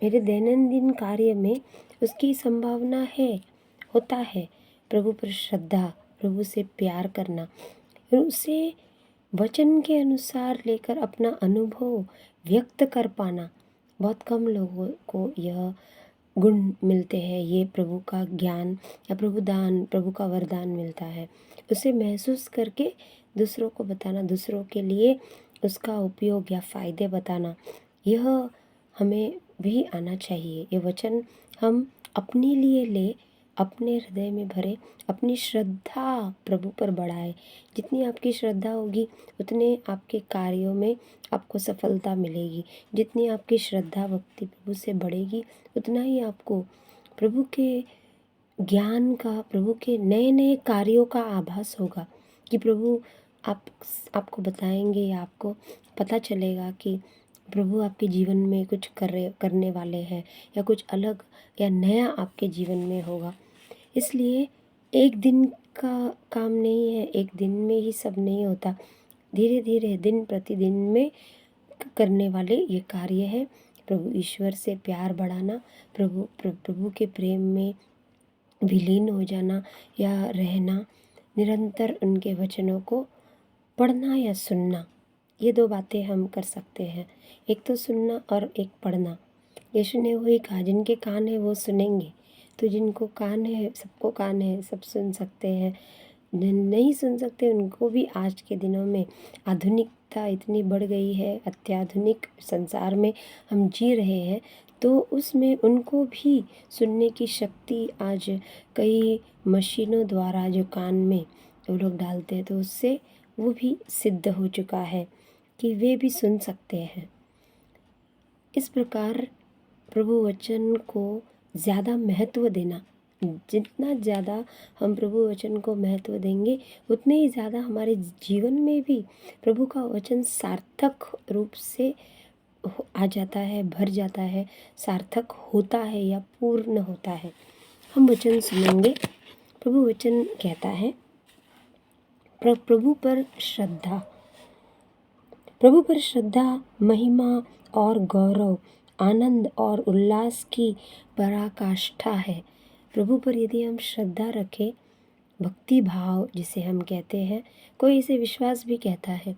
मेरे दैनंदिन कार्य में उसकी संभावना है, होता है। प्रभु पर श्रद्धा, प्रभु से प्यार करना, उसे वचन के अनुसार लेकर अपना अनुभव व्यक्त कर पाना, बहुत कम लोगों को यह गुण मिलते हैं। ये प्रभु का ज्ञान या प्रभु का वरदान मिलता है। उसे महसूस करके दूसरों को बताना, दूसरों के लिए उसका उपयोग या फ़ायदे बताना, यह हमें भी आना चाहिए। ये वचन हम अपने लिए ले, अपने हृदय में भरे, अपनी श्रद्धा प्रभु पर बढ़ाए। जितनी आपकी श्रद्धा होगी उतने आपके कार्यों में आपको सफलता मिलेगी। जितनी आपकी श्रद्धा भक्ति प्रभु से बढ़ेगी उतना ही आपको प्रभु के ज्ञान का, प्रभु के नए नए कार्यों का आभास होगा कि प्रभु आपको बताएंगे या आपको पता चलेगा कि प्रभु आपके जीवन में कुछ करने वाले हैं या कुछ अलग या नया आपके जीवन में होगा। इसलिए एक दिन का काम नहीं है, एक दिन में ही सब नहीं होता। धीरे धीरे दिन प्रतिदिन में करने वाले ये कार्य है। प्रभु ईश्वर से प्यार बढ़ाना, प्रभु के प्रेम में विलीन हो जाना या रहना, निरंतर उनके वचनों को पढ़ना या सुनना, ये दो बातें हम कर सकते हैं। एक तो सुनना और एक पढ़ना। यीशु ने वही कहा, जिनके कान है वो सुनेंगे। तो जिनको कान है, सबको कान है, सब सुन सकते हैं। जिन नहीं सुन सकते उनको भी आज के दिनों में आधुनिकता इतनी बढ़ गई है, अत्याधुनिक संसार में हम जी रहे हैं, तो उसमें उनको भी सुनने की शक्ति आज कई मशीनों द्वारा जो कान में वो लोग डालते हैं, तो उससे वो भी सिद्ध हो चुका है कि वे भी सुन सकते हैं। इस प्रकार प्रभु वचन को ज़्यादा महत्व देना, जितना ज़्यादा हम प्रभु वचन को महत्व देंगे उतने ही ज़्यादा हमारे जीवन में भी प्रभु का वचन सार्थक रूप से आ जाता है, भर जाता है, सार्थक होता है या पूर्ण होता है। हम वचन सुनेंगे। प्रभु वचन कहता है, प्रभु पर श्रद्धा, प्रभु पर श्रद्धा महिमा और गौरव, आनंद और उल्लास की पराकाष्ठा है। प्रभु पर यदि हम श्रद्धा रखें, भक्ति भाव जिसे हम कहते हैं, कोई इसे विश्वास भी कहता है,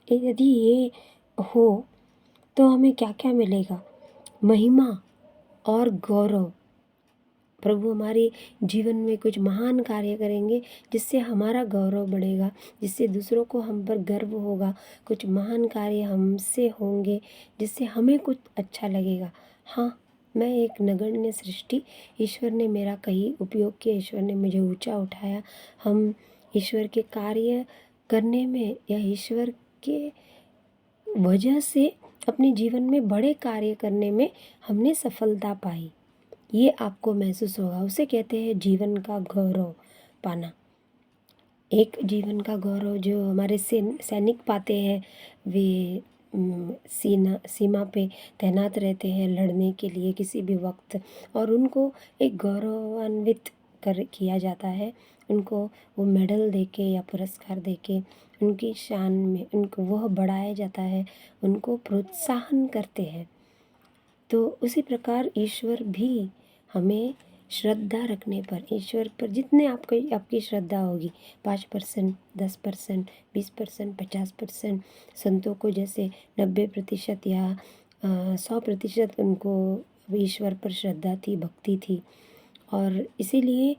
यदि ये हो तो हमें क्या क्या मिलेगा? महिमा और गौरव। प्रभु हमारे जीवन में कुछ महान कार्य करेंगे जिससे हमारा गौरव बढ़ेगा, जिससे दूसरों को हम पर गर्व होगा। कुछ महान कार्य हमसे होंगे जिससे हमें कुछ अच्छा लगेगा। हाँ, मैं एक नगण्य सृष्टि, ईश्वर ने मेरा कहीं उपयोग किया, ईश्वर ने मुझे ऊंचा उठाया। हम ईश्वर के कार्य करने में या ईश्वर के वजह से अपने जीवन में बड़े कार्य करने में हमने सफलता पाई, ये आपको महसूस होगा। उसे कहते हैं जीवन का गौरव पाना। एक जीवन का गौरव जो हमारे सैनिक पाते हैं, वे सीमा पे तैनात रहते हैं लड़ने के लिए किसी भी वक्त, और उनको एक गौरवान्वित किया जाता है। उनको वो मेडल देके या पुरस्कार देके उनकी शान में उनको वह बढ़ाया जाता है, उनको प्रोत्साहन करते हैं। तो उसी प्रकार ईश्वर भी हमें श्रद्धा रखने पर, ईश्वर पर जितने आपकी श्रद्धा होगी, 5%, 10%, 20%, 50%, संतों को जैसे 90% या 100% उनको ईश्वर पर श्रद्धा थी, भक्ति थी, और इसीलिए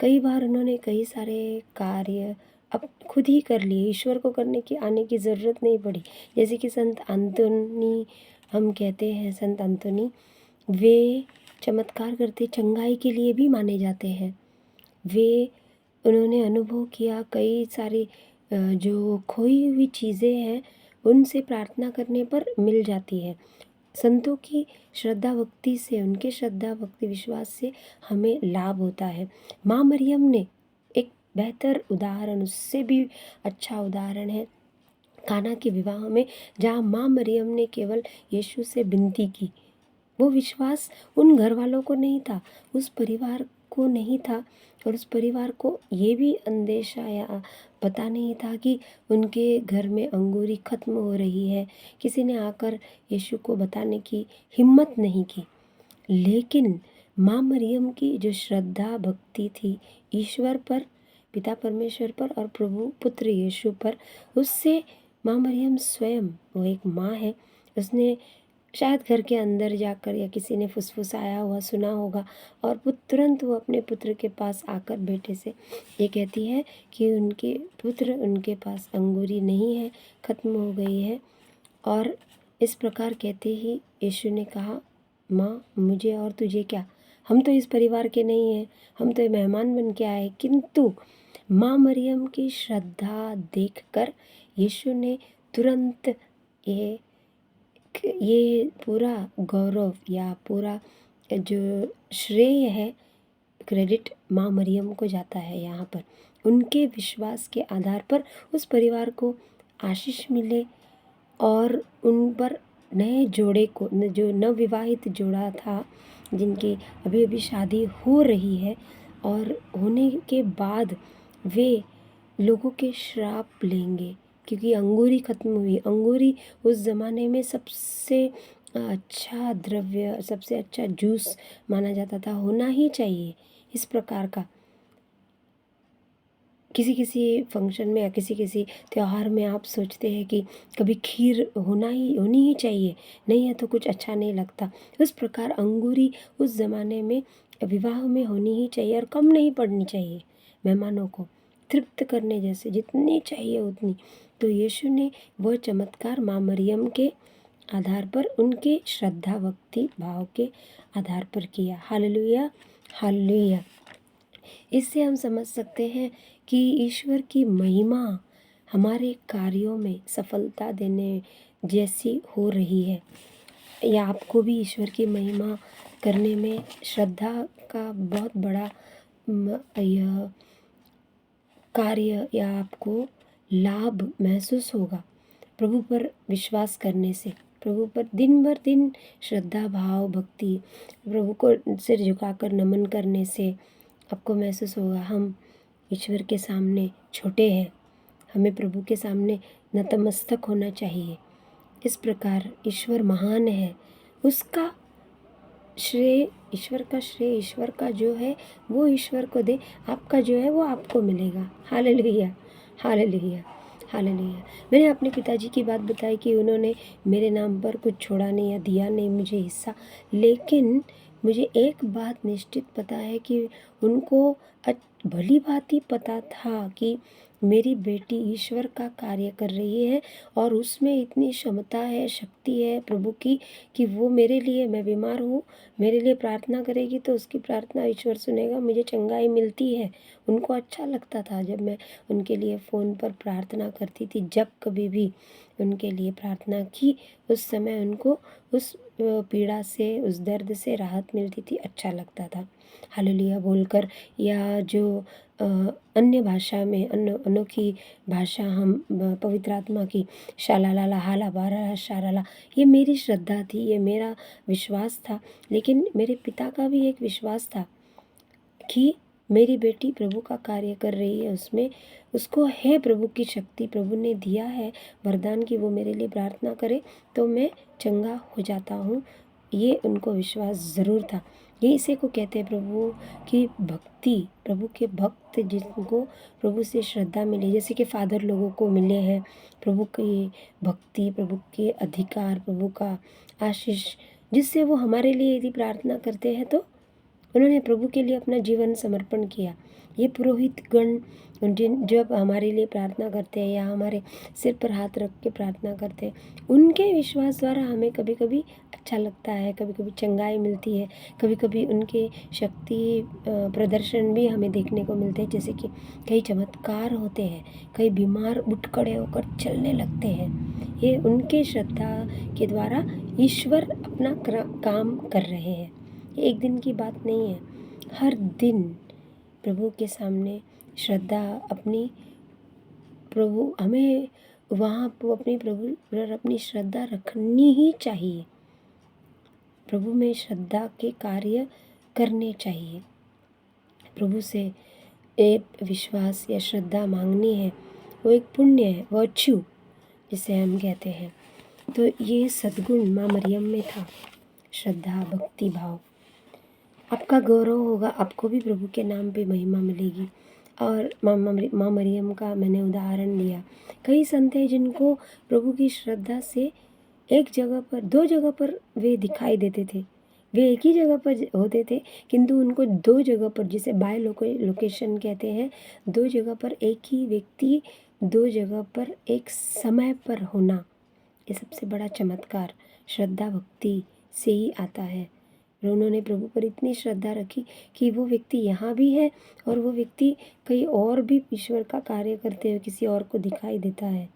कई बार उन्होंने कई सारे कार्य अब खुद ही कर लिए, ईश्वर को करने की आने की ज़रूरत नहीं पड़ी। जैसे कि संत अंतोनी, हम कहते हैं संत अंतोनी, वे चमत्कार करते चंगाई के लिए भी माने जाते हैं। उन्होंने अनुभव किया कई सारी जो खोई हुई चीज़ें हैं उनसे प्रार्थना करने पर मिल जाती है। संतों की श्रद्धा भक्ति से, उनके श्रद्धा भक्ति विश्वास से हमें लाभ होता है। माँ मरियम ने एक बेहतर उदाहरण, उससे भी अच्छा उदाहरण है काना के विवाह में, जहाँ माँ मरियम ने केवल यीशु से विनती की। वो विश्वास उन घर वालों को नहीं था, उस परिवार को नहीं था, और उस परिवार को ये भी अंदेशा या पता नहीं था कि उनके घर में अंगूरी खत्म हो रही है। किसी ने आकर यीशु को बताने की हिम्मत नहीं की। लेकिन माँ मरियम की जो श्रद्धा भक्ति थी ईश्वर पर, पिता परमेश्वर पर और प्रभु पुत्र यीशु पर, उससे माँ मरियम स्वयं, वो एक माँ है, उसने शायद घर के अंदर जाकर या किसी ने फुसफुसाया हुआ सुना होगा और वो तुरंत वो अपने पुत्र के पास आकर बेटे से ये कहती है कि उनके पुत्र, उनके पास अंगूरी नहीं है, ख़त्म हो गई है। और इस प्रकार कहते ही यीशु ने कहा, माँ मुझे और तुझे क्या, हम तो इस परिवार के नहीं हैं, हम तो मेहमान बन के आए। किंतु माँ मरियम की श्रद्धा देखकर यीशु ने तुरंत ये पूरा गौरव या पूरा जो श्रेय है, क्रेडिट माँ मरियम को जाता है। यहाँ पर उनके विश्वास के आधार पर उस परिवार को आशीष मिले और उन पर नए जोड़े को, जो नवविवाहित जोड़ा था, जिनकी अभी अभी शादी हो रही है और होने के बाद वे लोगों के श्राप लेंगे, क्योंकि अंगूरी ख़त्म हुई। अंगूरी उस ज़माने में सबसे अच्छा द्रव्य, सबसे अच्छा जूस माना जाता था, होना ही चाहिए इस प्रकार का। किसी किसी फंक्शन में या किसी किसी त्यौहार में आप सोचते हैं कि कभी खीर होनी ही चाहिए, नहीं है तो कुछ अच्छा नहीं लगता। उस प्रकार अंगूरी उस ज़माने में विवाह में होनी ही चाहिए और कम नहीं पड़नी चाहिए, मेहमानों को तृप्त करने जैसे, जितनी चाहिए उतनी। तो यीशु ने वह चमत्कार माँ मरियम के आधार पर, उनके श्रद्धा भक्ति भाव के आधार पर किया। Hallelujah, hallelujah. इससे हम समझ सकते हैं कि ईश्वर की महिमा हमारे कार्यों में सफलता देने जैसी हो रही है, या आपको भी ईश्वर की महिमा करने में श्रद्धा का बहुत बड़ा यह कार्य या आपको लाभ महसूस होगा प्रभु पर विश्वास करने से। प्रभु पर दिन भर दिन श्रद्धा भाव भक्ति, प्रभु को सिर झुकाकर नमन करने से आपको महसूस होगा हम ईश्वर के सामने छोटे हैं, हमें प्रभु के सामने नतमस्तक होना चाहिए। इस प्रकार ईश्वर महान है, उसका श्रेय, ईश्वर का श्रेय ईश्वर का जो है वो ईश्वर को दे, आपका जो है वो आपको मिलेगा। Hallelujah, hallelujah, hallelujah. मैंने अपने पिताजी की बात बताई कि उन्होंने मेरे नाम पर कुछ छोड़ा नहीं या दिया नहीं मुझे हिस्सा, लेकिन मुझे एक बात निश्चित पता है कि उनको भली भांति पता था कि मेरी बेटी ईश्वर का कार्य कर रही है और उसमें इतनी क्षमता है, शक्ति है प्रभु की, कि वो मेरे लिए, मैं बीमार हूँ, मेरे लिए प्रार्थना करेगी तो उसकी प्रार्थना ईश्वर सुनेगा, मुझे चंगाई मिलती है। उनको अच्छा लगता था जब मैं उनके लिए फ़ोन पर प्रार्थना करती थी, जब कभी भी उनके लिए प्रार्थना की उस समय उनको उस पीड़ा से, उस दर्द से राहत मिलती थी, अच्छा लगता था। हालेलुया बोलकर, या जो अन्य भाषा में अनोखी भाषा हम पवित्र आत्मा की शालाला हाला बारा शाराला, ये मेरी श्रद्धा थी, ये मेरा विश्वास था। लेकिन मेरे पिता का भी एक विश्वास था कि मेरी बेटी प्रभु का कार्य कर रही है, उसमें उसको है प्रभु की शक्ति, प्रभु ने दिया है वरदान कि वो मेरे लिए प्रार्थना करे तो मैं चंगा हो जाता हूँ। ये उनको विश्वास ज़रूर था। ये इसे को कहते हैं प्रभु की भक्ति, प्रभु के भक्त जिनको प्रभु से श्रद्धा मिली, जैसे कि फादर लोगों को मिले हैं प्रभु की भक्ति, प्रभु के अधिकार, प्रभु का आशीष, जिससे वो हमारे लिए यदि प्रार्थना करते हैं तो उन्होंने प्रभु के लिए अपना जीवन समर्पण किया। ये पुरोहित गण जब हमारे लिए प्रार्थना करते हैं या हमारे सिर पर हाथ रख के प्रार्थना करते हैं, उनके विश्वास द्वारा हमें कभी कभी अच्छा लगता है, कभी कभी चंगाई मिलती है, कभी कभी उनके शक्ति प्रदर्शन भी हमें देखने को मिलते हैं, जैसे कि कई चमत्कार होते हैं, कई बीमार उठ खड़े होकर चलने लगते हैं। ये उनके श्रद्धा के द्वारा ईश्वर अपना काम कर रहे हैं। ये एक दिन की बात नहीं है, हर दिन प्रभु के सामने श्रद्धा अपनी, प्रभु हमें वहाँ अपनी प्रभु पर अपनी श्रद्धा रखनी ही चाहिए। प्रभु में श्रद्धा के कार्य करने चाहिए। प्रभु से एक विश्वास या श्रद्धा मांगनी है, वो एक पुण्य है, वर्च्यू जिसे हम कहते हैं। तो ये सद्गुण माँ मरियम में था, श्रद्धा भक्ति भाव। आपका गौरव होगा, आपको भी प्रभु के नाम पे महिमा मिलेगी। और माँ मरियम का मैंने उदाहरण दिया। कई संत हैं जिनको प्रभु की श्रद्धा से एक जगह पर, दो जगह पर वे दिखाई देते थे। वे एक ही जगह पर होते थे, किंतु उनको दो जगह पर, जिसे बाय लोकेशन कहते हैं, दो जगह पर एक ही व्यक्ति दो जगह पर एक समय पर होना, ये सबसे बड़ा चमत्कार श्रद्धा भक्ति से ही आता है। और उन्होंने प्रभु पर इतनी श्रद्धा रखी कि वो व्यक्ति यहाँ भी है और वो व्यक्ति कहीं और भी ईश्वर का कार्य करते हुए किसी और को दिखाई देता है।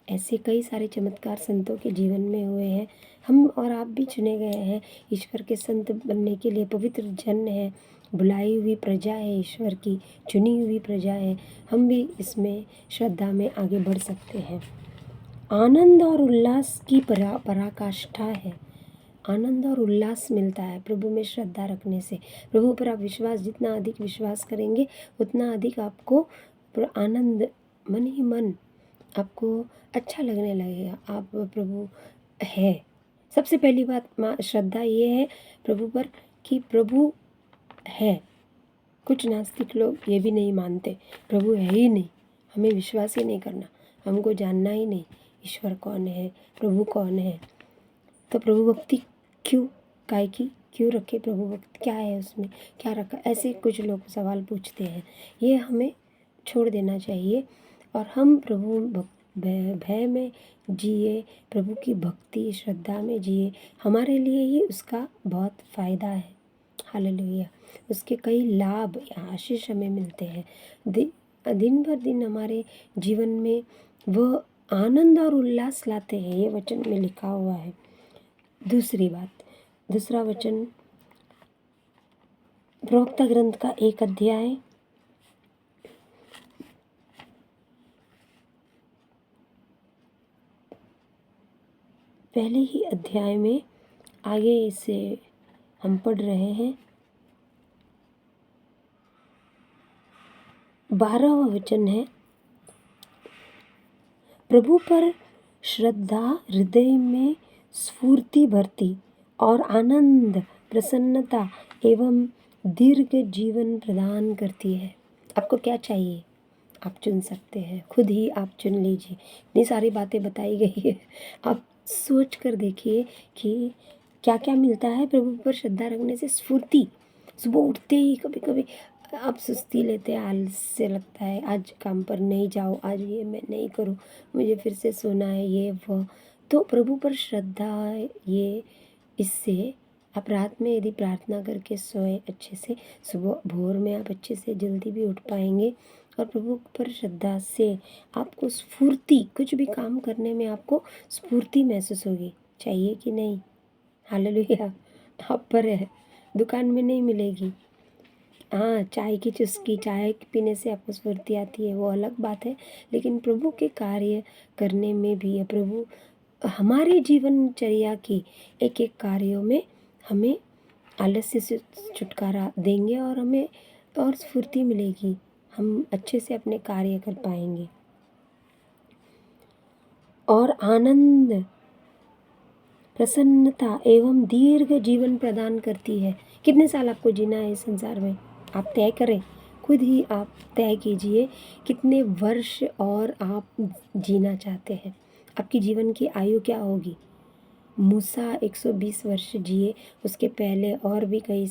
ऐसे कई सारे चमत्कार संतों के जीवन में हुए हैं। हम और आप भी चुने गए हैं ईश्वर के संत बनने के लिए। पवित्र जन है, बुलाई हुई प्रजा है, ईश्वर की चुनी हुई प्रजा है। हम भी इसमें श्रद्धा में आगे बढ़ सकते हैं। आनंद और उल्लास की पराकाष्ठा है। आनंद और उल्लास मिलता है प्रभु में श्रद्धा रखने से। प्रभु पर आप विश्वास, जितना अधिक विश्वास करेंगे उतना अधिक आपको आनंद, मन ही मन आपको अच्छा लगने लगेगा। आप प्रभु है। सबसे पहली बात श्रद्धा ये है प्रभु पर कि प्रभु है। कुछ नास्तिक लोग ये भी नहीं मानते प्रभु है ही नहीं, हमें विश्वास ही नहीं करना, हमको जानना ही नहीं ईश्वर कौन है, प्रभु कौन है। तो प्रभु भक्ति क्यों, काय की क्यों रखे? प्रभु भक्ति क्या है, उसमें क्या रखा? ऐसे कुछ लोग सवाल पूछते हैं। ये हमें छोड़ देना चाहिए और हम प्रभु भय में जिए, प्रभु की भक्ति श्रद्धा में जिए। हमारे लिए ही उसका बहुत फ़ायदा है। हालेलुया। उसके कई लाभ या आशीष हमें मिलते हैं। दिन भर दिन हमारे जीवन में वो आनंद और उल्लास लाते हैं। ये वचन में लिखा हुआ है। दूसरी बात, दूसरा वचन प्रवक्ता ग्रंथ का 1 अध्याय पहले ही अध्याय में आगे इसे हम पढ़ रहे हैं। 12वां वचन है, प्रभु पर श्रद्धा हृदय में स्फूर्ति भरती और आनंद, प्रसन्नता एवं दीर्घ जीवन प्रदान करती है। आपको क्या चाहिए? आप चुन सकते हैं, खुद ही आप चुन लीजिए। इतनी सारी बातें बताई गई है, आप सोच कर देखिए कि क्या क्या मिलता है प्रभु पर श्रद्धा रखने से। स्फूर्ति, सुबह उठते ही कभी कभी आप सुस्ती लेते हैं, आलस से लगता है आज काम पर नहीं जाओ, आज ये मैं नहीं करूँ, मुझे फिर से सोना है, ये वो। तो प्रभु पर श्रद्धा ये, इससे आप रात में यदि प्रार्थना करके सोए अच्छे से, सुबह भोर में आप अच्छे से जल्दी भी उठ पाएंगे। और प्रभु पर श्रद्धा से आपको स्फूर्ति, कुछ भी काम करने में आपको स्फूर्ति महसूस होगी। चाहिए कि नहीं? हालेलुया। आप पर है, दुकान में नहीं मिलेगी। हाँ, चाय की चुस्की, चाय पीने से आपको स्फूर्ति आती है, वो अलग बात है। लेकिन प्रभु के कार्य करने में भी है, प्रभु हमारे जीवनचर्या की एक एक कार्यों में हमें आलस्य से छुटकारा देंगे और हमें और स्फूर्ति मिलेगी। हम अच्छे से अपने कार्य कर पाएंगे। और आनंद, प्रसन्नता एवं दीर्घ जीवन प्रदान करती है। कितने साल आपको जीना है इस संसार में? आप तय करें, खुद ही आप तय कीजिए कितने वर्ष और आप जीना चाहते हैं। आपकी जीवन की आयु क्या होगी? मूसा 120 वर्ष जिए, उसके पहले और भी कई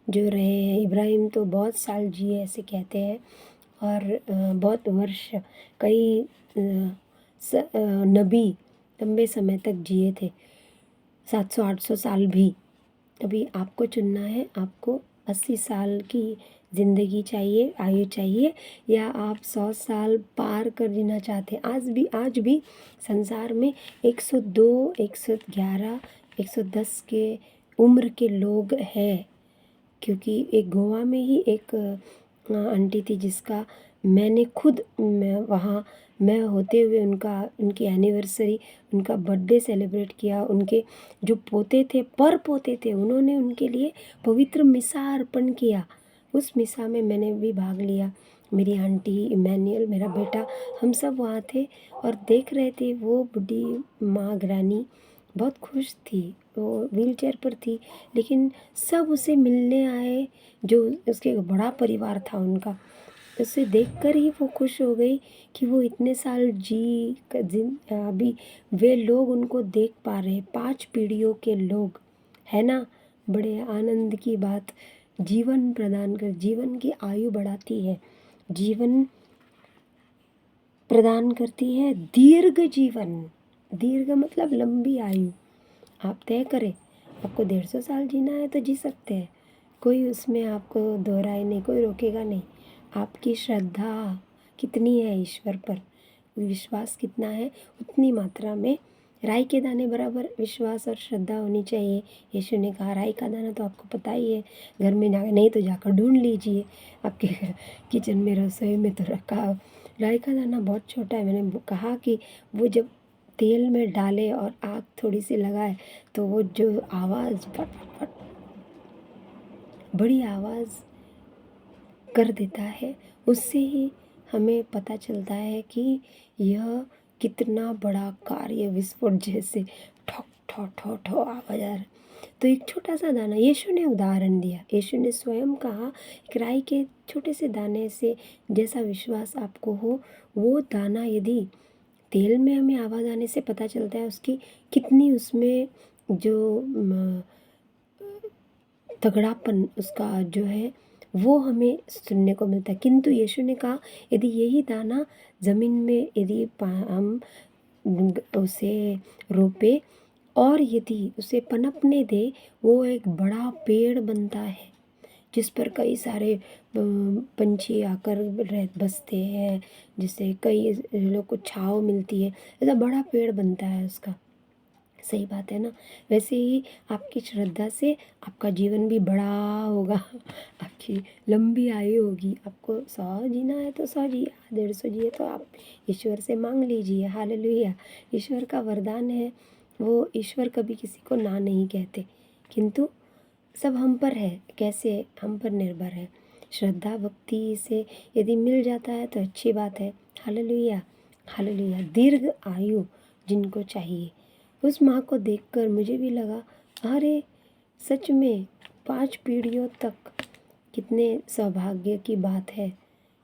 जो रहे हैं। इब्राहिम तो बहुत साल जिए ऐसे कहते हैं, और बहुत वर्ष, कई नबी लंबे समय तक जिए थे, 700-800 साल भी। अभी आपको चुनना है, आपको 80 साल की ज़िंदगी चाहिए, आयु चाहिए, या आप 100 साल पार कर जीना चाहते हैं। आज भी संसार में 102, 111, 110 के उम्र के लोग हैं। क्योंकि एक गोवा में ही एक आंटी थी जिसका मैंने खुद वहाँ मैं होते हुए उनकी एनिवर्सरी, उनका बर्थडे सेलिब्रेट किया। उनके जो पोते थे, पर पोते थे, उन्होंने उनके लिए पवित्र मिसा अर्पण किया। उस मिसा में मैंने भी भाग लिया। मेरी आंटी, इमैनुअल, मेरा बेटा, हम सब वहाँ थे और देख रहे थे। वो बुढ़ी माँ ग्रैनी बहुत खुश थी वो व्हीलचेयर पर थी, लेकिन सब उसे मिलने आए, जो उसके बड़ा परिवार था उनका। उसे देखकर ही वो खुश हो गई कि वो इतने साल अभी वे लोग उनको देख पा रहे, 5 पीढ़ियों के लोग, है ना। बड़े आनंद की बात। जीवन प्रदान कर, जीवन की आयु बढ़ाती है, जीवन प्रदान करती है, दीर्घ जीवन। दीर्घ मतलब लंबी आयु। आप तय करें, आपको 150 साल जीना है तो जी सकते हैं, कोई उसमें आपको दो राय नहीं, कोई रोकेगा नहीं। आपकी श्रद्धा कितनी है ईश्वर पर, विश्वास कितना है, उतनी मात्रा में राई के दाने बराबर विश्वास और श्रद्धा होनी चाहिए। यीशु ने कहा राई का दाना तो आपको पता ही है, घर में जा नहीं तो जाकर ढूंढ लीजिए, आपके किचन में रसोई में तो रखा। राई का दाना बहुत छोटा है। मैंने कहा कि वो जब तेल में डाले और आग थोड़ी सी लगाए तो वो जो आवाज़ फट फट फट बड़ी आवाज़ कर देता है, उससे ही हमें पता चलता है कि यह कितना बड़ा कार्य, विस्फोट जैसे ठो ठो ठो ठो आवाज़ आ रहा है। तो एक छोटा सा दाना, यीशु ने उदाहरण दिया, यीशु ने स्वयं कहा एक राई के छोटे से दाने से जैसा विश्वास आपको हो, वो दाना यदि तेल में हमें आवाज़ आने से पता चलता है उसकी कितनी उसमें जो तगड़ापन उसका जो है वो हमें सुनने को मिलता है। किंतु यीशु ने कहा यदि यही दाना ज़मीन में यदि हम उसे रोपे और यदि उसे पनपने दे, वो एक बड़ा पेड़ बनता है जिस पर कई सारे पंछी आकर बसते हैं, जिससे कई लोग को छाँव मिलती है, ऐसा बड़ा पेड़ बनता है उसका। सही बात है ना। वैसे ही आपकी श्रद्धा से आपका जीवन भी बड़ा होगा, आपकी लंबी आयु होगी। आपको 100 जीना है तो 100 जिए, 150 जिए तो आप ईश्वर से मांग लीजिए। हालेलुया। ईश्वर का वरदान है, वो ईश्वर कभी किसी को ना नहीं कहते, किंतु सब हम पर है, कैसे हम पर निर्भर है। श्रद्धा भक्ति से यदि मिल जाता है तो अच्छी बात है। Hallelujah hallelujah. दीर्घ आयु जिनको चाहिए, उस माँ को देखकर मुझे भी लगा अरे सच में 5 पीढ़ियों तक, कितने सौभाग्य की बात है,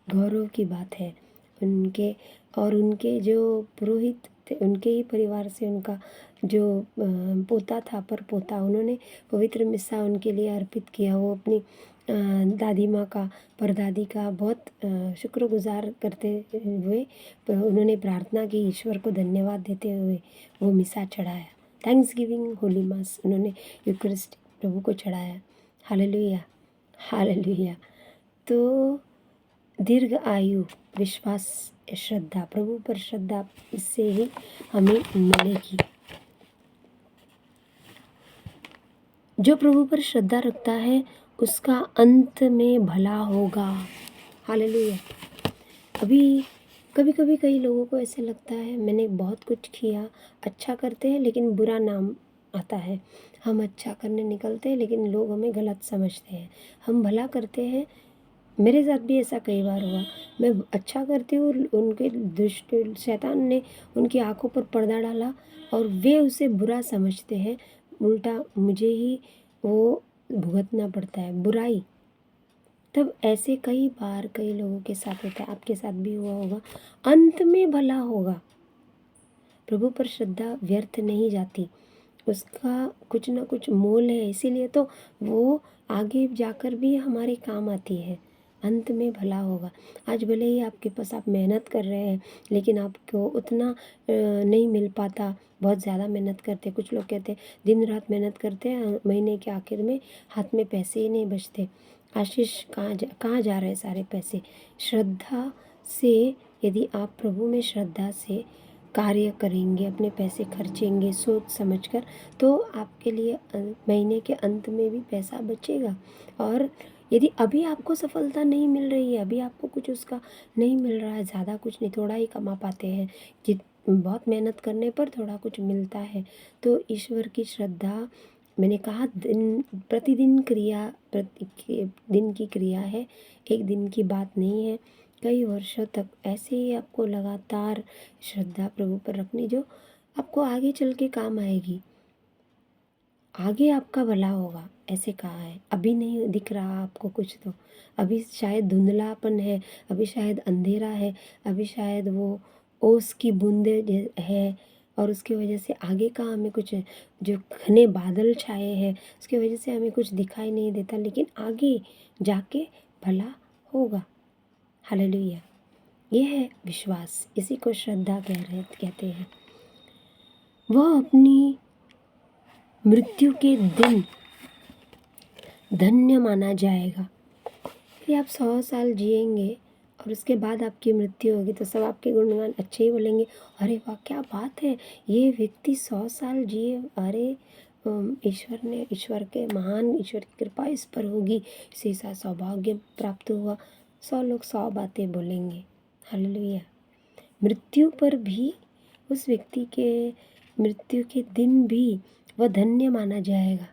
गौरव की बात है। उनके और उनके जो पुरोहित थे, उनके ही परिवार से उनका जो पोता था, पर पोता, उन्होंने पवित्र मिस्सा उनके लिए अर्पित किया। वो अपनी दादी माँ का, परदादी का बहुत शुक्रगुजार करते हुए उन्होंने प्रार्थना की, ईश्वर को धन्यवाद देते हुए वो मिसा चढ़ाया। थैंक्स गिविंग होली मास उन्होंने यूकरिस्ट प्रभु को चढ़ाया। Hallelujah hallelujah. तो दीर्घ आयु, विश्वास, श्रद्धा, प्रभु पर श्रद्धा, इससे ही हमें मिलेगी। जो प्रभु पर श्रद्धा रखता है उसका अंत में भला होगा। हालेलुया। अभी कभी कभी कई लोगों को ऐसे लगता है मैंने बहुत कुछ किया, अच्छा करते हैं लेकिन बुरा नाम आता है। हम अच्छा करने निकलते हैं लेकिन लोग हमें गलत समझते हैं। हम भला करते हैं, मेरे साथ भी ऐसा कई बार हुआ। मैं अच्छा करती हूँ, उनके दुष्ट शैतान ने उनकी आंखों पर पर्दा डाला और वे उसे बुरा समझते हैं, उल्टा मुझे ही वो भुगतना पड़ता है बुराई। तब ऐसे कई बार कई लोगों के साथ होता है, आपके साथ भी हुआ होगा। अंत में भला होगा। प्रभु पर श्रद्धा व्यर्थ नहीं जाती, उसका कुछ ना कुछ मोल है, इसीलिए तो वो आगे जाकर भी हमारे काम आती है। अंत में भला होगा। आज भले ही आपके पास आप मेहनत कर रहे हैं लेकिन आपको उतना नहीं मिल पाता, बहुत ज़्यादा मेहनत करते। कुछ लोग कहते हैं दिन रात मेहनत करते हैं, महीने के आखिर में हाथ में पैसे ही नहीं बचते। आशीष कहाँ जा रहे सारे पैसे। श्रद्धा से यदि आप प्रभु में श्रद्धा से कार्य करेंगे, अपने पैसे खर्चेंगे सोच समझकर, तो आपके लिए महीने के अंत में भी पैसा बचेगा। और यदि अभी आपको सफलता नहीं मिल रही है, अभी आपको कुछ उसका नहीं मिल रहा है, ज़्यादा कुछ नहीं, थोड़ा ही कमा पाते हैं, बहुत मेहनत करने पर थोड़ा कुछ मिलता है, तो ईश्वर की श्रद्धा, मैंने कहा प्रतिदिन क्रिया, दिन की क्रिया है, एक दिन की बात नहीं है। कई वर्षों तक ऐसे ही आपको लगातार श्रद्धा प्रभु पर रखनी, जो आपको आगे चल के काम आएगी। आगे आपका भला होगा, ऐसे कहा है। अभी नहीं दिख रहा आपको कुछ, तो अभी शायद धुंधलापन है, अभी शायद अंधेरा है, अभी शायद वो ओस की बूंदे है, और उसकी वजह से आगे का हमें कुछ, जो घने बादल छाए हैं उसकी वजह से हमें कुछ दिखाई नहीं देता, लेकिन आगे जाके भला होगा। हालेलुया। ये है विश्वास, इसी को श्रद्धा कहते हैं। वह अपनी मृत्यु के दिन धन्य माना जाएगा। कि आप 100 साल जिएंगे और उसके बाद आपकी मृत्यु होगी तो सब आपके गुणगान अच्छे ही बोलेंगे, अरे वाह क्या बात है, ये व्यक्ति 100 साल जिए, अरे ईश्वर के महान, ईश्वर की कृपा इस पर होगी, इसे ऐसा सौभाग्य प्राप्त हुआ। 100 लोग 100 बातें बोलेंगे। हालेलुया। मृत्यु पर भी, उस व्यक्ति के मृत्यु के दिन भी वह धन्य माना जाएगा।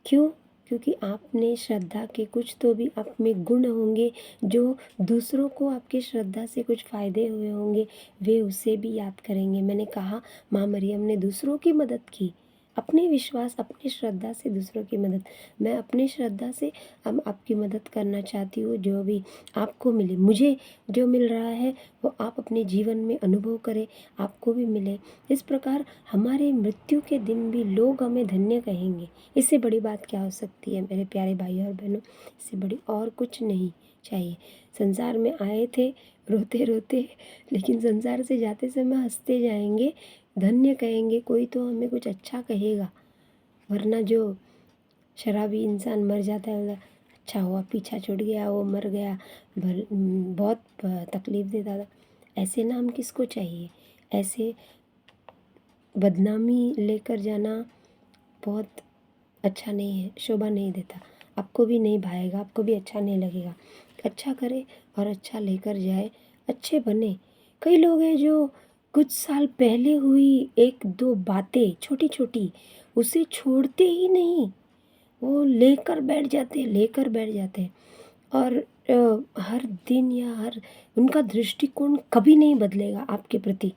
क्यों? क्योंकि आपने श्रद्धा के कुछ तो भी आप में गुण होंगे, जो दूसरों को आपकी श्रद्धा से कुछ फ़ायदे हुए होंगे, वे उसे भी याद करेंगे। मैंने कहा माँ मरियम ने दूसरों की मदद की, अपने विश्वास, अपनी श्रद्धा से दूसरों की मदद। मैं अपनी श्रद्धा से अब आपकी मदद करना चाहती हूँ। जो भी आपको मिले, मुझे जो मिल रहा है वो आप अपने जीवन में अनुभव करें, आपको भी मिले। इस प्रकार हमारे मृत्यु के दिन भी लोग हमें धन्य कहेंगे। इससे बड़ी बात क्या हो सकती है मेरे प्यारे भाइयों और बहनों? इससे बड़ी और कुछ नहीं चाहिए। संसार में आए थे रोते रोते, लेकिन संसार से जाते समय हंसते जाएंगे, धन्य कहेंगे। कोई तो हमें कुछ अच्छा कहेगा, वरना जो शराबी इंसान मर जाता है, अच्छा हुआ पीछा छूट गया, वो मर गया, बहुत तकलीफ़ देता था। ऐसे नाम किसको चाहिए? ऐसे बदनामी लेकर जाना बहुत अच्छा नहीं है, शोभा नहीं देता। आपको भी नहीं भाएगा, आपको भी अच्छा नहीं लगेगा। अच्छा करे और अच्छा लेकर जाए, अच्छे बने। कई लोग हैं जो कुछ साल पहले हुई एक दो बातें छोटी छोटी उसे छोड़ते ही नहीं, वो लेकर बैठ जाते हैं। और हर दिन या हर उनका दृष्टिकोण कभी नहीं बदलेगा आपके प्रति।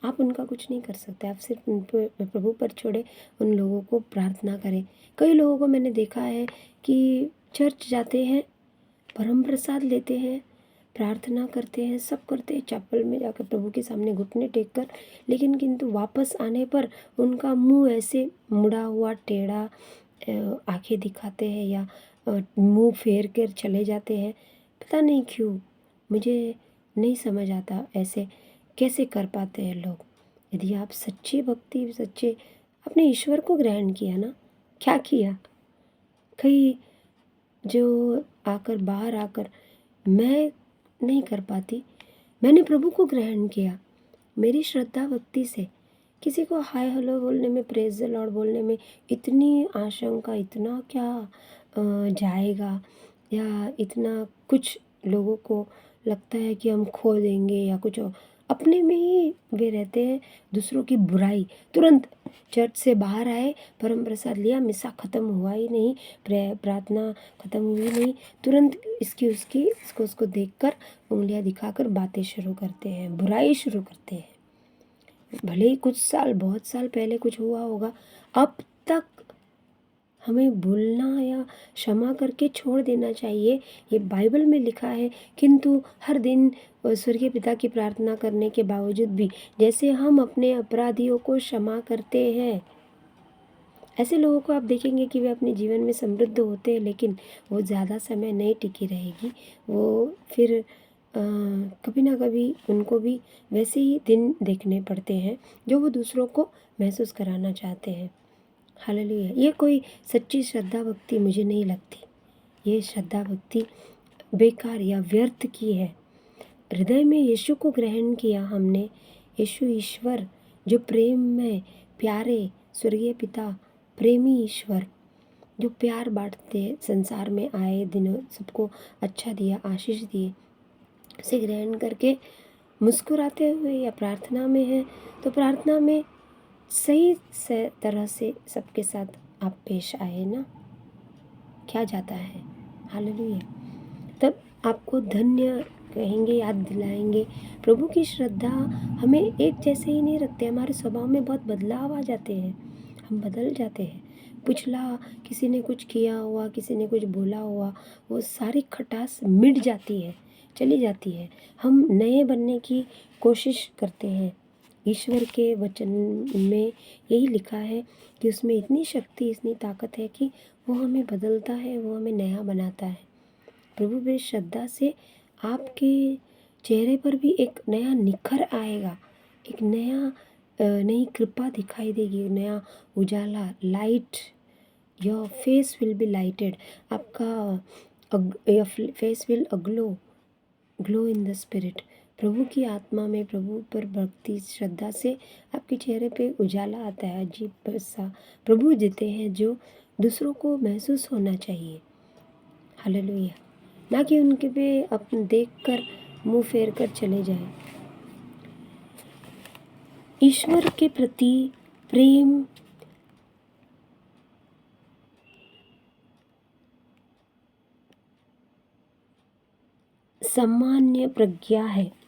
आप उनका कुछ नहीं कर सकते, आप सिर्फ उन पर प्रभु पर छोड़े, उन लोगों को प्रार्थना करें। कई लोगों को मैंने देखा है कि चर्च जाते हैं, परम प्रसाद लेते हैं, प्रार्थना करते हैं, सब करते हैं, चैपल में जाकर प्रभु के सामने घुटने टेक कर, लेकिन किंतु वापस आने पर उनका मुंह ऐसे मुड़ा हुआ टेढ़ा, आंखें दिखाते हैं या मुंह फेर कर चले जाते हैं। पता नहीं क्यों, मुझे नहीं समझ आता ऐसे कैसे कर पाते हैं लोग। यदि आप सच्ची भक्ति, सच्चे अपने ईश्वर को ग्रहण किया ना, क्या किया? कई जो बाहर आकर, मैं नहीं कर पाती, मैंने प्रभु को ग्रहण किया मेरी श्रद्धा भक्ति से। किसी को हाय हेलो बोलने में, प्रेज द लॉर्ड बोलने में इतनी आशंका, इतना क्या जाएगा, या इतना कुछ लोगों को लगता है कि हम खो देंगे या कुछ और। अपने में ही वे रहते हैं, दूसरों की बुराई। तुरंत चर्च से बाहर आए, परम प्रसाद लिया, मिसा ख़त्म हुआ ही नहीं, प्रार्थना ख़त्म हुई नहीं, तुरंत इसकी उसकी इसको उसको देखकर उंगलियां दिखाकर बातें शुरू करते हैं, बुराई शुरू करते हैं। भले ही कुछ साल, बहुत साल पहले कुछ हुआ होगा, अब तक हमें भूलना या क्षमा करके छोड़ देना चाहिए, ये बाइबल में लिखा है। किंतु हर दिन स्वर्गीय पिता की प्रार्थना करने के बावजूद भी, जैसे हम अपने अपराधियों को क्षमा करते हैं, ऐसे लोगों को आप देखेंगे कि वे अपने जीवन में समृद्ध होते हैं, लेकिन वो ज़्यादा समय नहीं टिकी रहेगी। वो फिर कभी ना कभी उनको भी वैसे ही दिन देखने पड़ते हैं जो वो दूसरों को महसूस कराना चाहते हैं। हालेलुया। ये कोई सच्ची श्रद्धा भक्ति मुझे नहीं लगती। ये श्रद्धा भक्ति बेकार या व्यर्थ की है। हृदय में यीशु को ग्रहण किया हमने, यीशु ईश्वर जो प्रेम में प्यारे, स्वर्गीय पिता, प्रेमी ईश्वर जो प्यार बांटते संसार में आए, दिनों सबको अच्छा दिया, आशीष दिए, उसे ग्रहण करके मुस्कुराते हुए या प्रार्थना में है तो प्रार्थना में सही से तरह से सबके साथ आप पेश आए ना, क्या जाता है। हालेलुया। तब आपको धन्य कहेंगे, याद दिलाएंगे। प्रभु की श्रद्धा हमें एक जैसे ही नहीं रखते, हमारे स्वभाव में बहुत बदलाव आ जाते हैं। हम बदल जाते हैं। पिछला किसी ने कुछ किया हुआ, किसी ने कुछ बोला हुआ, वो सारी खटास मिट जाती है, चली जाती है। हम नए बनने की कोशिश करते हैं। ईश्वर के वचन में यही लिखा है कि उसमें इतनी शक्ति, इतनी ताकत है कि वो हमें बदलता है, वो हमें नया बनाता है। प्रभु पे श्रद्धा से आपके चेहरे पर भी एक नया निखर आएगा, एक नई कृपा दिखाई देगी, नया उजाला, light. Your face will be lighted. आपका your face will glow in the spirit. प्रभु की आत्मा में, प्रभु पर भक्ति श्रद्धा से आपके चेहरे पे उजाला आता है, अजीब सा। प्रभु जीते हैं जो दूसरों को महसूस होना चाहिए। हालेलुया। ना कि उनके पे अपन देख कर मुँह फेर कर चले जाए। ईश्वर के प्रति प्रेम सामान्य प्रज्ञा है।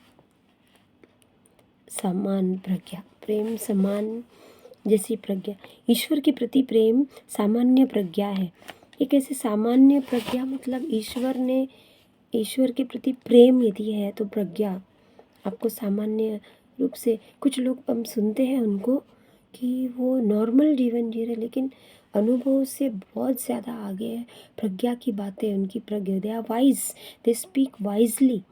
समान प्रज्ञा, प्रेम समान जैसी प्रज्ञा। ईश्वर के प्रति प्रेम सामान्य प्रज्ञा है। एक ऐसे सामान्य प्रज्ञा मतलब ईश्वर के प्रति प्रेम यदि है तो प्रज्ञा आपको सामान्य रूप से, कुछ लोग हम सुनते हैं उनको कि वो नॉर्मल जीवन जी रहे, लेकिन अनुभव से बहुत ज़्यादा आगे है। प्रज्ञा की बातें, उनकी प्रज्ञा, they are wise, they speak wisely.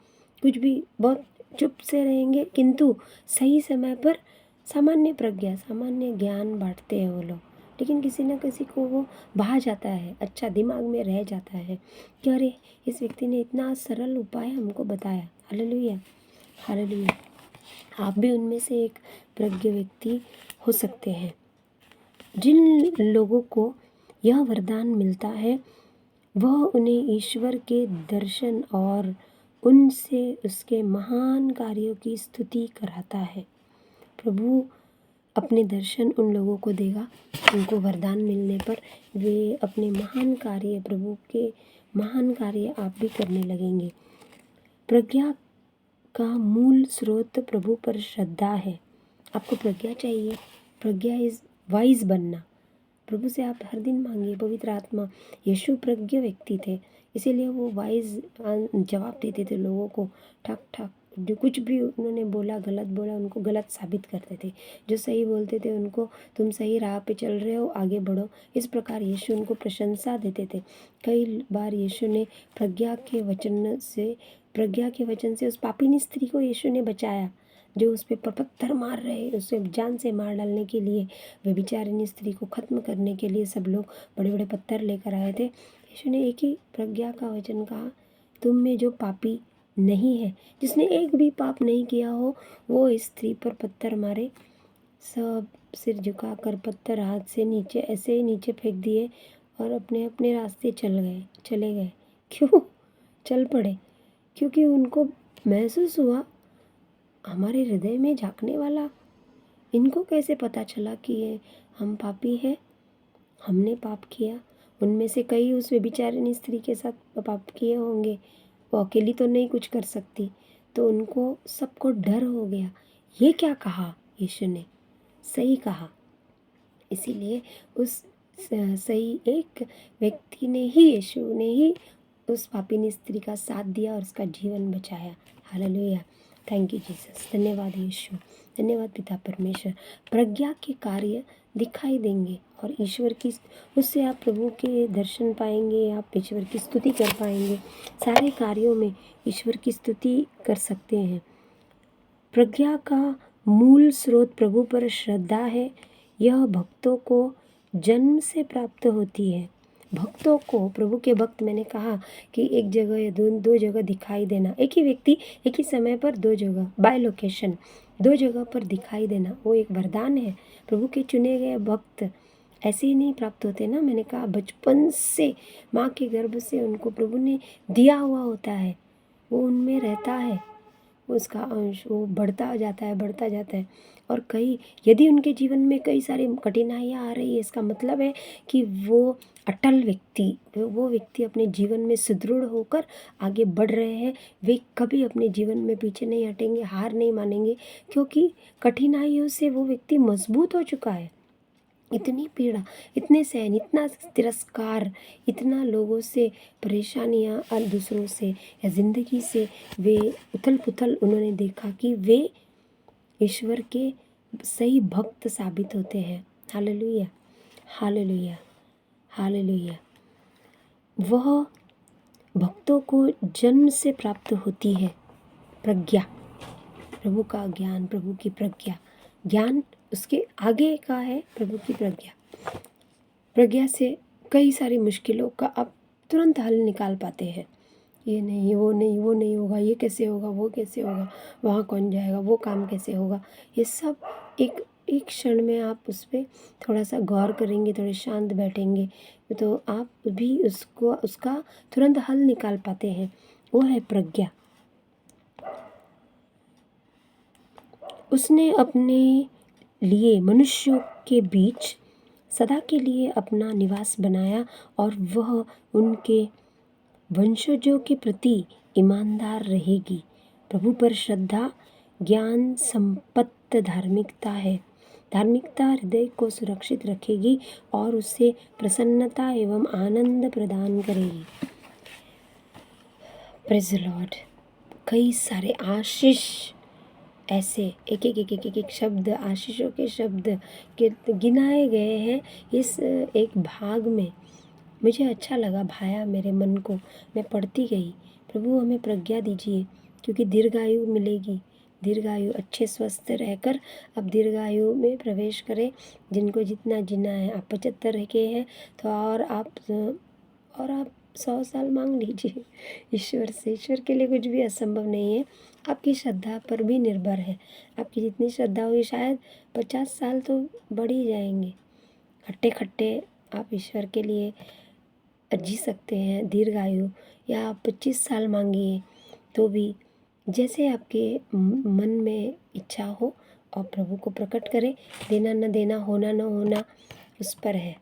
कुछ भी बहुत चुप से रहेंगे, किंतु सही समय पर सामान्य प्रज्ञा, सामान्य ज्ञान बांटते हैं वो लोग। लेकिन किसी न किसी को वो भा जाता है, अच्छा दिमाग में रह जाता है कि अरे इस व्यक्ति ने इतना सरल उपाय हमको बताया। Hallelujah, hallelujah. आप भी उनमें से एक प्रज्ञ व्यक्ति हो सकते हैं। जिन लोगों को यह वरदान मिलता है वह उन्हें ईश्वर के दर्शन और उनसे उसके महान कार्यों की स्तुति कराता है। प्रभु अपने दर्शन उन लोगों को देगा, उनको वरदान मिलने पर वे अपने महान कार्य, प्रभु के महान कार्य आप भी करने लगेंगे। प्रज्ञा का मूल स्रोत प्रभु पर श्रद्धा है। आपको प्रज्ञा चाहिए, प्रज्ञा इज़ वाइज बनना। प्रभु से आप हर दिन मांगिए। पवित्र आत्मा, यीशु प्रज्ञ व्यक्ति थे, इसीलिए वो वाइज जवाब देते थे लोगों को। ठाक ठाक जो कुछ भी उन्होंने बोला, गलत बोला, उनको गलत साबित करते थे। जो सही बोलते थे उनको, तुम सही राह पे चल रहे हो, आगे बढ़ो। इस प्रकार यीशु उनको प्रशंसा देते थे। कई बार यीशु ने प्रज्ञा के वचन से उस पापिनी स्त्री को यीशु ने बचाया, जो उस पर पत्थर मार रहे, उसे जान से मार डालने के लिए, वे बेचारिनी स्त्री को ख़त्म करने के लिए सब लोग बड़े बड़े पत्थर लेकर आए थे। यीशु ने एक ही प्रज्ञा का वचन कहा, तुम में जो पापी नहीं है, जिसने एक भी पाप नहीं किया हो, वो इस स्त्री पर पत्थर मारे। सब सिर झुकाकर पत्थर हाथ से नीचे, ऐसे ही नीचे फेंक दिए और अपने अपने रास्ते चले गए। क्यों चल पड़े? क्योंकि उनको महसूस हुआ, हमारे हृदय में झांकने वाला, इनको कैसे पता चला कि ये हम पापी हैं, हमने पाप किया। उनमें से कई उस व्यभिचारिणी स्त्री के साथ पाप किए होंगे, वो अकेली तो नहीं कुछ कर सकती। तो उनको सबको डर हो गया। ये क्या कहा यीशु ने? सही कहा। इसीलिए उस सही एक व्यक्ति ने ही, यीशु ने ही उस पापिनी स्त्री का साथ दिया और उसका जीवन बचाया। Hallelujah, thank you Jesus. धन्यवाद यीशु, धन्यवाद पिता परमेश्वर। प्रज्ञा के कार्य दिखाई देंगे और ईश्वर की, उससे आप प्रभु के दर्शन पाएंगे, आप ईश्वर की स्तुति कर पाएंगे। सारे कार्यों में ईश्वर की स्तुति कर सकते हैं। प्रज्ञा का मूल स्रोत प्रभु पर श्रद्धा है। यह भक्तों को जन्म से प्राप्त होती है। भक्तों को, प्रभु के भक्त, मैंने कहा कि एक जगह या दो जगह दिखाई देना, एक ही व्यक्ति एक ही समय पर दो जगह, बाय लोकेशन, दो जगह पर दिखाई देना, वो एक वरदान है। प्रभु के चुने गए भक्त ऐसे ही नहीं प्राप्त होते ना। मैंने कहा बचपन से माँ के गर्भ से उनको प्रभु ने दिया हुआ होता है, वो उनमें रहता है, उसका अंश वो बढ़ता जाता है। और यदि उनके जीवन में कई सारी कठिनाइयाँ आ रही है, इसका मतलब है कि वो अटल व्यक्ति, वो व्यक्ति अपने जीवन में सुदृढ़ होकर आगे बढ़ रहे हैं। वे कभी अपने जीवन में पीछे नहीं हटेंगे, हार नहीं मानेंगे, क्योंकि कठिनाइयों से वो व्यक्ति मजबूत हो चुका है। इतनी पीड़ा, इतने सहन, इतना तिरस्कार, इतना लोगों से परेशानियाँ और दूसरों से या ज़िंदगी से वे उथल पुथल उन्होंने देखा कि वे ईश्वर के सही भक्त साबित होते हैं। Hallelujah, hallelujah, hallelujah. वह भक्तों को जन्म से प्राप्त होती है प्रज्ञा, प्रभु का ज्ञान, प्रभु की प्रज्ञा। ज्ञान उसके आगे का है प्रभु की प्रज्ञा। प्रज्ञा से कई सारी मुश्किलों का आप तुरंत हल निकाल पाते हैं। ये नहीं, वो नहीं, वो नहीं होगा, ये कैसे होगा, वो कैसे होगा, वहाँ कौन जाएगा, वो काम कैसे होगा, ये सब एक एक क्षण में आप उस पर थोड़ा सा गौर करेंगे, थोड़े शांत बैठेंगे तो आप भी उसका तुरंत हल निकाल पाते हैं। वो है प्रज्ञा। उसने अपने लिए मनुष्यों के बीच सदा के लिए अपना निवास बनाया और वह उनके वंशजों के प्रति ईमानदार रहेगी। प्रभु पर श्रद्धा ज्ञान संपन्न धार्मिकता है। धार्मिकता हृदय को सुरक्षित रखेगी और उसे प्रसन्नता एवं आनंद प्रदान करेगी। Praise the Lord. कई सारे आशीष ऐसे एक शब्द, आशीषों के शब्द के गिनाए गए हैं इस एक भाग में। मुझे अच्छा लगा, भाया मेरे मन को। मैं पढ़ती गई, प्रभु हमें प्रज्ञा दीजिए क्योंकि दीर्घायु मिलेगी। दीर्घायु, अच्छे स्वस्थ रहकर अब दीर्घायु में प्रवेश करें। जिनको जितना जीना है, आप 75 के हैं तो और आप 100 साल मांग लीजिए ईश्वर से। ईश्वर के लिए कुछ भी असंभव नहीं है। आपकी श्रद्धा पर भी निर्भर है। आपकी जितनी श्रद्धा होगी, शायद 50 साल तो बढ़ ही जाएंगे। खट्टे खट्टे आप ईश्वर के लिए जी सकते हैं दीर्घायु। या आप 25 साल मांगिए तो भी जैसे आपके मन में इच्छा हो और प्रभु को प्रकट करें। देना न देना, होना न होना उस पर है।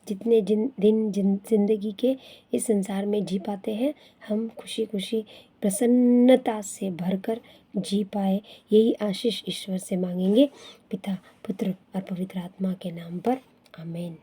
जितने दिन जिंदगी के इस संसार में जी पाते हैं, हम खुशी खुशी प्रसन्नता से भरकर जी पाए, यही आशीष ईश्वर से मांगेंगे। पिता, पुत्र और पवित्र आत्मा के नाम पर, आमीन।